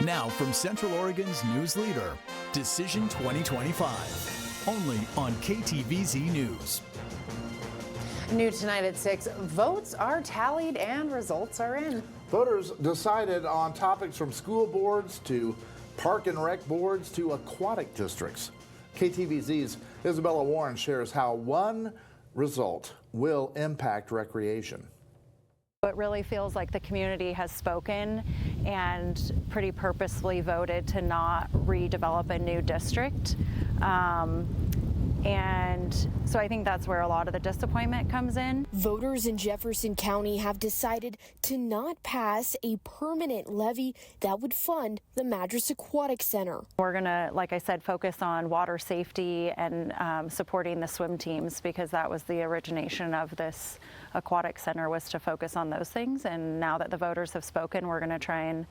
Now from Central Oregon's news leader, Decision 2025, only on KTVZ News. New tonight at 6, votes are tallied and results are in. Voters decided on topics from school boards to park and rec boards to aquatic districts. KTVZ's Isabella Warren shares how one result will impact recreation. It really feels like the community has spoken and pretty purposefully voted to not redevelop a new district. And so I think that's where a lot of the disappointment comes in. Voters in Jefferson County have decided to not pass a permanent levy that would fund the Madras Aquatic Center. We're going to, like I said, focus on water safety and supporting the swim teams, because that was the origination of this aquatic center, was to focus on those things. And now that the voters have spoken, we're going to try and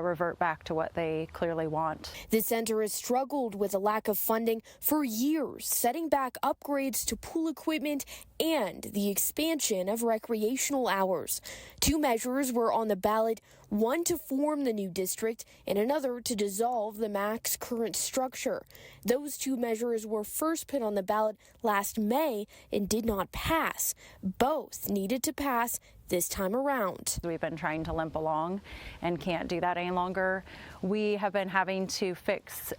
revert back to what they clearly want. The center has struggled with a lack of funding for years, setting back upgrades to pool equipment and the expansion of recreational hours. Two measures were on the ballot, one to form the new district and another to dissolve the MAC's current structure. Those two measures were first put on the ballot last May and did not pass. Both needed to pass this time around. We've been trying to limp along and can't do that any longer. We have been having to fix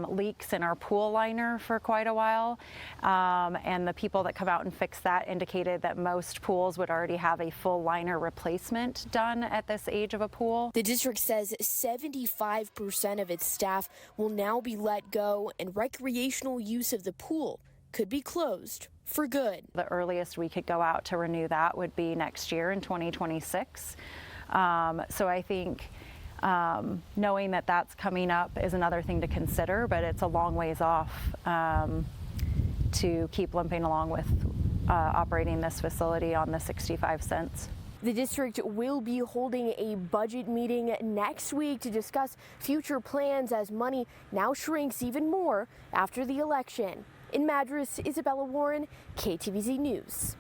leaks in our pool liner for quite a while, and the people that come out and fix that indicated that most pools would already have a full liner replacement done at this age of a pool. The district says 75% of its staff will now be let go, and recreational use of the pool could be closed for good. The earliest we could go out to renew that would be next year in 2026. So I think knowing that that's coming up is another thing to consider, but it's a long ways off to keep limping along with operating this facility on the 65 cents. The district will be holding a budget meeting next week to discuss future plans as money now shrinks even more after the election. In Madras, Isabella Warren, KTVZ News.